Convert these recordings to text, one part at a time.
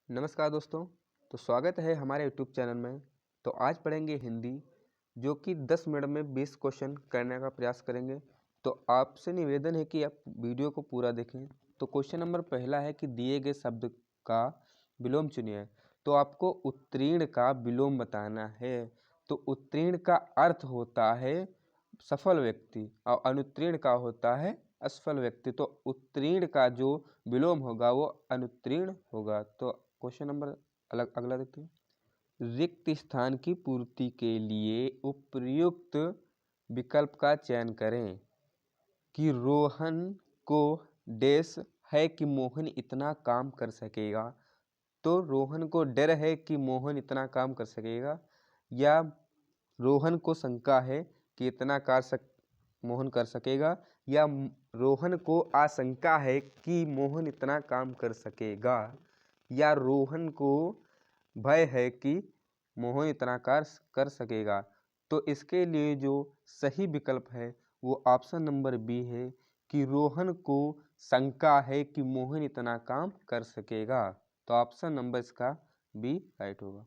नमस्कार दोस्तों। तो स्वागत है हमारे यूट्यूब चैनल में। तो आज पढ़ेंगे हिंदी, जो कि 10 मिनट में 20 क्वेश्चन करने का प्रयास करेंगे। तो आपसे निवेदन है कि आप वीडियो को पूरा देखें। तो क्वेश्चन नंबर पहला है कि दिए गए शब्द का विलोम चुनिए। तो आपको उत्तीर्ण का विलोम बताना है। तो उत्तीर्ण का अर्थ होता है सफल व्यक्ति और अनुत्तीर्ण का होता है असफल व्यक्ति। तो उत्तीर्ण का जो विलोम होगा वो अनुत्तीर्ण होगा। तो क्वेश्चन नंबर अगला देखते हैं। रिक्त स्थान की पूर्ति के लिए उपर्युक्त विकल्प का चयन करें कि रोहन को डैश है कि मोहन इतना काम कर सकेगा। तो रोहन को डर है कि मोहन इतना काम कर सकेगा, या रोहन को शंका है कि मोहन कर सकेगा, या रोहन को आशंका है कि मोहन इतना काम कर सकेगा, या रोहन को भय है कि मोहन इतना कार्य कर सकेगा। तो इसके लिए जो सही विकल्प है वो ऑप्शन नंबर बी है कि रोहन को शंका है कि मोहन इतना काम कर सकेगा। तो ऑप्शन नंबर इसका बी राइट होगा।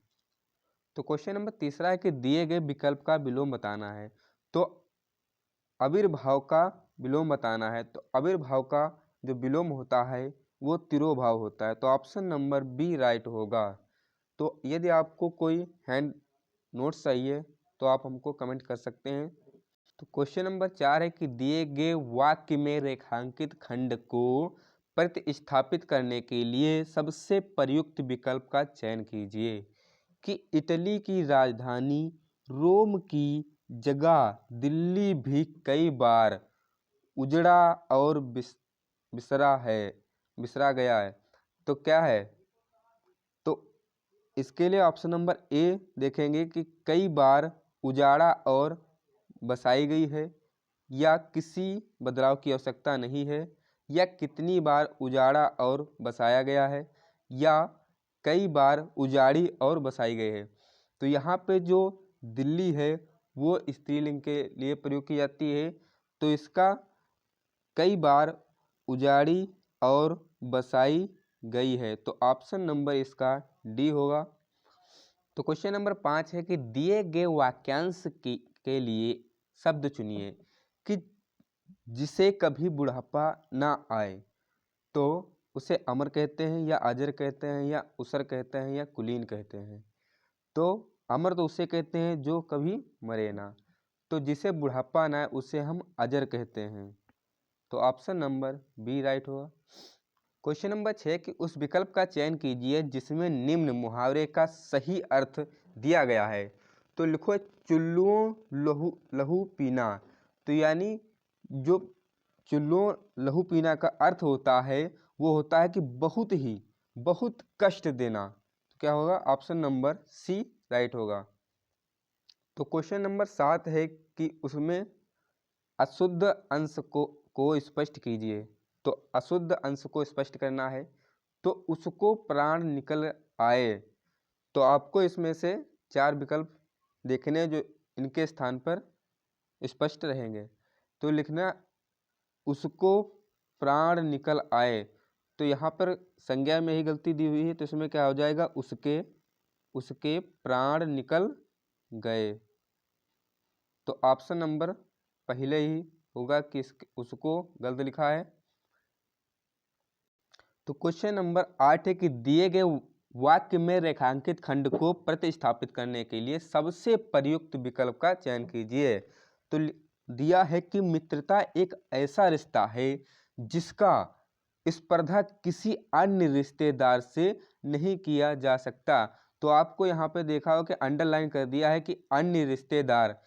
तो क्वेश्चन नंबर तीसरा है कि दिए गए विकल्प का विलोम बताना है। तो आविर्भाव का विलोम बताना है। तो आविर्भाव का जो विलोम होता है वो तिरोभाव होता है। तो ऑप्शन नंबर बी राइट होगा। तो यदि आपको कोई हैंड नोट्स चाहिए तो आप हमको कमेंट कर सकते हैं। तो क्वेश्चन नंबर 4 है कि दिए गए वाक्य में रेखांकित खंड को प्रतिस्थापित करने के लिए सबसे प्रयुक्त विकल्प का चयन कीजिए कि इटली की राजधानी रोम की जगह दिल्ली भी कई बार उजड़ा और बिसरा गया है। तो क्या है? तो इसके लिए ऑप्शन नंबर ए देखेंगे कि कई बार उजाड़ा और बसाई गई है, या किसी बदलाव की आवश्यकता नहीं है, या कितनी बार उजाड़ा और बसाया गया है, या कई बार उजाड़ी और बसाई गई है। तो यहाँ पे जो दिल्ली है वो स्त्रीलिंग के लिए प्रयोग की जाती है। तो इसका कई बार उजाड़ी और बसाई गई है। तो ऑप्शन नंबर इसका डी होगा। तो क्वेश्चन नंबर 5 है कि दिए गए वाक्यांश के लिए शब्द चुनिए कि जिसे कभी बुढ़ापा ना आए। तो उसे अमर कहते हैं, या अजर कहते हैं, या उसर कहते हैं, या कुलीन कहते हैं। तो अमर तो उसे कहते हैं जो कभी मरे ना। तो जिसे बुढ़ापा ना आए उसे हम अजर कहते हैं। तो ऑप्शन नंबर बी राइट होगा। क्वेश्चन नंबर 6 कि उस विकल्प का चयन कीजिए जिसमें निम्न मुहावरे का सही अर्थ दिया गया है। तो लिखो चुल्लुओं लहू पीना। तो यानी जो चुल्लुओं लहू पीना का अर्थ होता है वो होता है कि बहुत कष्ट देना। तो क्या होगा? ऑप्शन नंबर सी राइट होगा। तो क्वेश्चन नंबर 7 है कि उसमें अशुद्ध अंश को स्पष्ट कीजिए। तो अशुद्ध अंश को स्पष्ट करना है। तो उसको प्राण निकल आए। तो आपको इसमें से 4 विकल्प देखने जो इनके स्थान पर स्पष्ट रहेंगे। तो लिखना उसको प्राण निकल आए। तो यहाँ पर संज्ञा में ही गलती दी हुई है। तो इसमें क्या हो जाएगा? उसके प्राण निकल गए। तो ऑप्शन नंबर पहले ही होगा कि उसको गलत लिखा है। तो क्वेश्चन नंबर 8 है कि दिए गए वाक्य में रेखांकित खंड को प्रतिस्थापित करने के लिए सबसे प्रयुक्त विकल्प का चयन कीजिए। तो दिया है कि मित्रता एक ऐसा रिश्ता है जिसका स्पर्धा किसी अन्य रिश्तेदार से नहीं किया जा सकता। तो आपको यहाँ पे देखा हो कि अंडरलाइन कर दिया है कि अन्य रिश्तेदार,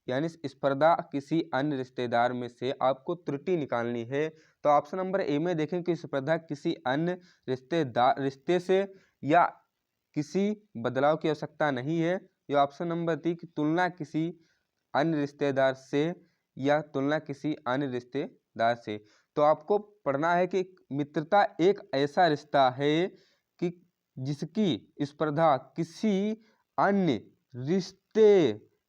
यानी स्पर्धा किसी अन्य रिश्तेदार में से आपको त्रुटि निकालनी है। तो ऑप्शन नंबर ए में देखें कि स्पर्धा किसी अन्य रिश्ते से या किसी बदलाव की आवश्यकता नहीं है। या ऑप्शन नंबर डी की तुलना किसी अन्य रिश्तेदार से या तुलना किसी अन्य रिश्तेदार से। तो आपको पढ़ना है कि मित्रता एक ऐसा रिश्ता है कि जिसकी स्पर्धा किसी अन्य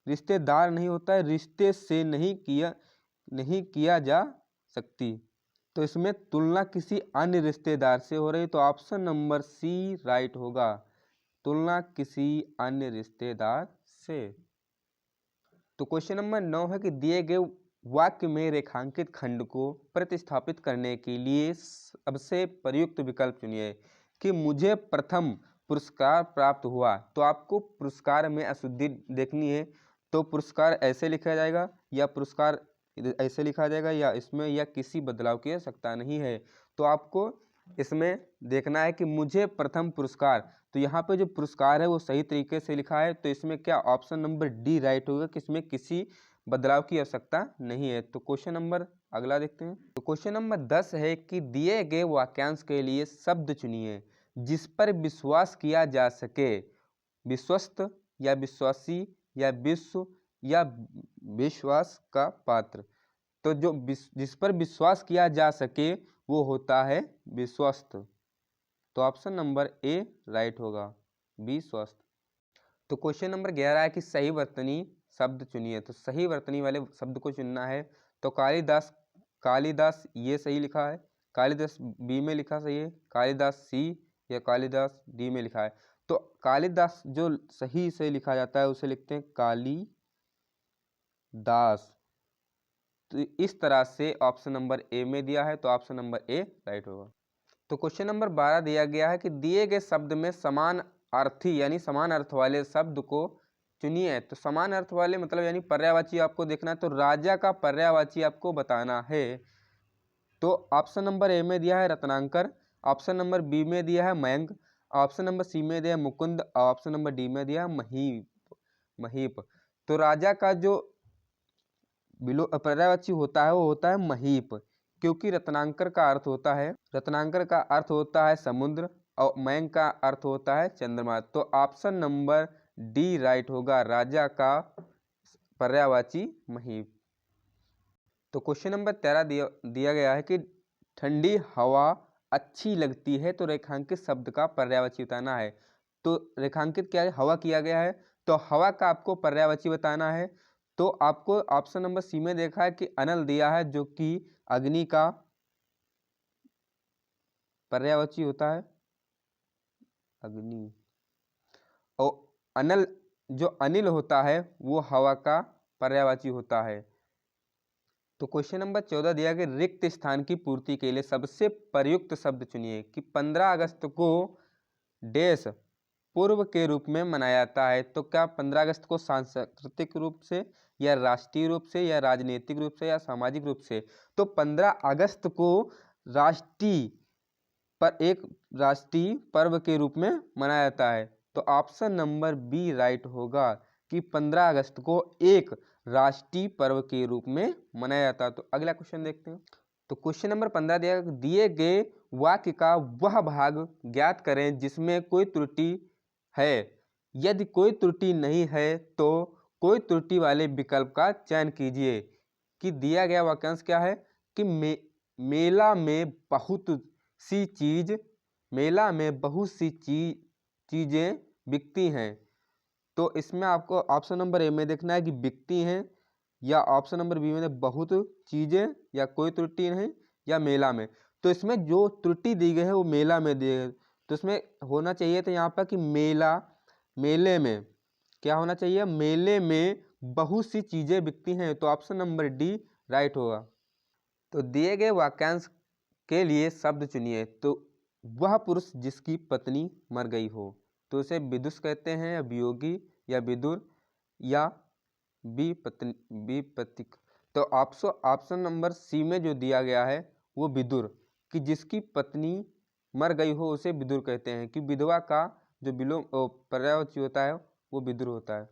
रिश्तेदार नहीं होता है, रिश्ते से नहीं किया जा सकती। तो इसमें तुलना किसी अन्य रिश्तेदार से हो रही, तो ऑप्शन नंबर सी राइट होगा, तुलना किसी अन्य रिश्तेदार से। तो क्वेश्चन नंबर 9 है कि दिए गए वाक्य में रेखांकित खंड को प्रतिस्थापित करने के लिए सबसे प्रयुक्त विकल्प चुनिए। कि मुझे प्रथम पुरस्कार प्राप्त हुआ, तो आपको पुरस्कार में अशुद्धि देखनी है, तो पुरस्कार ऐसे लिखा जाएगा या पुरस्कार ऐसे लिखा जाएगा या इसमें या किसी बदलाव की आवश्यकता नहीं है। तो आपको इसमें देखना है कि मुझे प्रथम पुरस्कार, तो यहाँ पे जो पुरस्कार है वो सही तरीके से लिखा है, तो इसमें क्या ऑप्शन नंबर डी राइट होगा कि इसमें किसी बदलाव की आवश्यकता नहीं है। तो क्वेश्चन नंबर अगला देखते हैं। तो क्वेश्चन नंबर 10 है कि दिए गए वाक्यांश के लिए शब्द चुनिए जिस पर विश्वास किया जा सके। विश्वस्त या विश्वासी या विश्व या विश्वास का पात्र। तो जो जिस पर विश्वास किया जा सके वो होता है विश्वस्त। तो ऑप्शन नंबर ए राइट होगा, विश्वस्त। तो क्वेश्चन नंबर 11 है कि सही वर्तनी शब्द चुनिए। तो सही वर्तनी वाले शब्द को चुनना है। तो कालिदास, कालिदास ये सही लिखा है, कालिदास बी में लिखा सही है, कालिदास सी या कालिदास डी में लिखा है। तो कालिदास जो सही से लिखा जाता है उसे लिखते हैं कालीदास। तो इस तरह से ऑप्शन नंबर ए में दिया है, तो ऑप्शन नंबर ए राइट होगा। तो क्वेश्चन नंबर 12 दिया गया है कि दिए गए शब्द में समान अर्थी यानी समान अर्थ वाले शब्द को चुनिए। तो समान अर्थ वाले मतलब यानी पर्यायवाची आपको देखना है, तो राजा का पर्यायवाची आपको बताना है। तो ऑप्शन नंबर ए में दिया है रत्नाकर, ऑप्शन नंबर बी में दिया है मयंक, ऑप्शन नंबर सी में दिया है मुकुंद, और ऑप्शन नंबर डी में दिया है महीप। तो राजा का जो पर्यायवाची होता है वो होता है महीप, क्योंकि रत्नाकर का अर्थ होता है, रत्नाकर का अर्थ होता है समुद्र और मयंक का अर्थ होता है चंद्रमा। तो ऑप्शन नंबर डी राइट होगा, राजा का पर्यायवाची महीप। तो क्वेश्चन नंबर 13 दिया गया है कि ठंडी हवा अच्छी लगती है, तो रेखांकित शब्द का पर्यायवाची बताना है। तो रेखांकित क्या है, हवा किया गया है, तो हवा का आपको पर्यायवाची बताना है। तो आपको ऑप्शन नंबर सी में देखा है कि अनल दिया है, जो कि अग्नि का पर्यायवाची होता है, अग्नि। और अनल जो अनिल होता है वो हवा का पर्यायवाची होता है। तो क्वेश्चन नंबर 14 दिया गया रिक्त स्थान की पूर्ति के लिए सबसे प्रयुक्त शब्द चुनिए। कि 15 अगस्त को देश पूर्व के रूप में मनाया जाता है। तो क्या 15 अगस्त को सांस्कृतिक रूप से या राष्ट्रीय रूप से या राजनीतिक रूप से या सामाजिक रूप से? तो 15 अगस्त को एक राष्ट्रीय पर्व के रूप में मनाया जाता है। तो ऑप्शन नंबर बी राइट होगा कि 15 अगस्त को एक राष्ट्रीय पर्व के रूप में मनाया जाता है। तो अगला क्वेश्चन देखते हैं। तो क्वेश्चन नंबर 15 दिए गए वाक्य का वह भाग ज्ञात करें जिसमें कोई त्रुटि है। यदि कोई त्रुटि नहीं है तो कोई त्रुटि वाले विकल्प का चयन कीजिए। कि दिया गया वाक्यांश क्या है कि मेला में बहुत सी चीजें बिकती हैं। तो इसमें आपको ऑप्शन नंबर ए में देखना है कि बिकती हैं, या ऑप्शन नंबर बी में बहुत चीजें, या कोई त्रुटि नहीं, या मेला में। तो इसमें जो त्रुटि दी गई है वो मेला में दी गई, तो इसमें होना चाहिए था यहाँ पर कि मेले में क्या होना चाहिए, मेले में बहुत सी चीजें बिकती हैं। तो ऑप्शन नंबर डी राइट होगा। तो दिए गए वाक्यांश के लिए शब्द चुनिए। तो वह पुरुष जिसकी पत्नी मर गई हो, तो उसे विदुष कहते हैं, या वियोगी, या विदुर, या विपत्तिक। तो ऑप्शन नंबर सी में जो दिया गया है वो विदुर, कि जिसकी पत्नी मर गई हो उसे विदुर कहते हैं। कि विधवा का जो विलोम पर्यायवाची होता है वो विदुर होता है।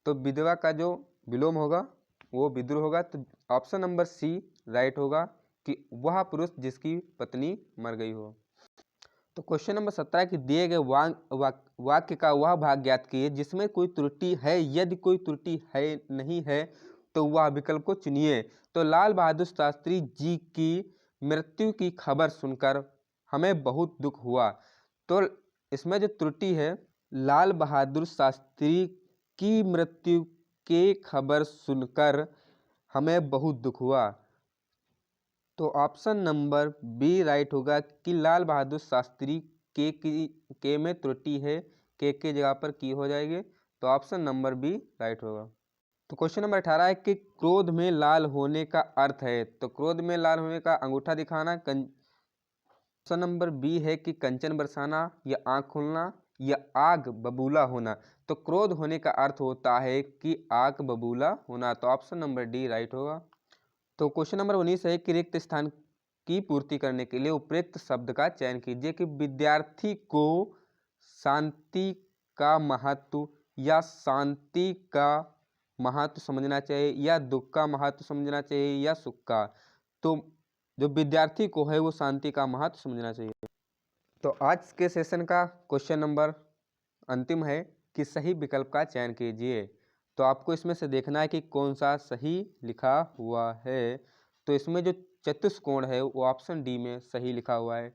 तो विधवा का जो विलोम होगा वो विदुर होगा। तो ऑप्शन नंबर सी राइट होगा कि वह पुरुष जिसकी पत्नी मर गई हो। तो क्वेश्चन नंबर 17 कि दिए गए वाक्य का वह भाग ज्ञात कीजिए जिसमें कोई त्रुटि है। यदि कोई त्रुटि है नहीं है तो वह विकल्प को चुनिए। तो लाल बहादुर शास्त्री जी की मृत्यु की खबर सुनकर हमें बहुत दुख हुआ। तो इसमें जो त्रुटि है, लाल बहादुर शास्त्री की मृत्यु की खबर सुनकर हमें बहुत दुख हुआ। तो ऑप्शन नंबर बी राइट होगा कि लाल बहादुर शास्त्री के में त्रुटि है, के जगह पर की हो जाएगी। तो ऑप्शन नंबर बी राइट होगा। तो क्वेश्चन नंबर 18 है कि क्रोध में लाल होने का अर्थ है। तो क्रोध में लाल होने का अंगूठा दिखाना, ऑप्शन नंबर बी है कि कंचन बरसाना या आंख खुलना या आग बबूला होना। तो क्रोध होने का अर्थ होता है कि आग बबूला होना। तो ऑप्शन नंबर डी राइट होगा। तो क्वेश्चन नंबर 19 है कि रिक्त स्थान की पूर्ति करने के लिए उपयुक्त शब्द का चयन कीजिए कि विद्यार्थी को शांति का महत्व या शांति का महत्व समझना चाहिए या दुख का महत्व समझना चाहिए या सुख का। तो जो विद्यार्थी को है वो शांति का महत्व समझना चाहिए। तो आज के सेशन का क्वेश्चन नंबर अंतिम है कि सही विकल्प का चयन कीजिए। तो आपको इसमें से देखना है कि कौन सा सही लिखा हुआ है। तो इसमें जो चतुष्कोण है वो ऑप्शन डी में सही लिखा हुआ है।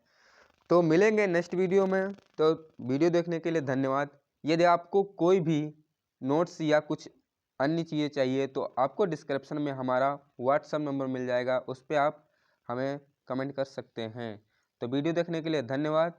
तो मिलेंगे नेक्स्ट वीडियो में। तो वीडियो देखने के लिए धन्यवाद। यदि आपको कोई भी नोट्स या कुछ अन्य चीज़ें चाहिए तो आपको डिस्क्रिप्शन में हमारा व्हाट्सएप नंबर मिल जाएगा, उस पर आप हमें कमेंट कर सकते हैं। तो वीडियो देखने के लिए धन्यवाद।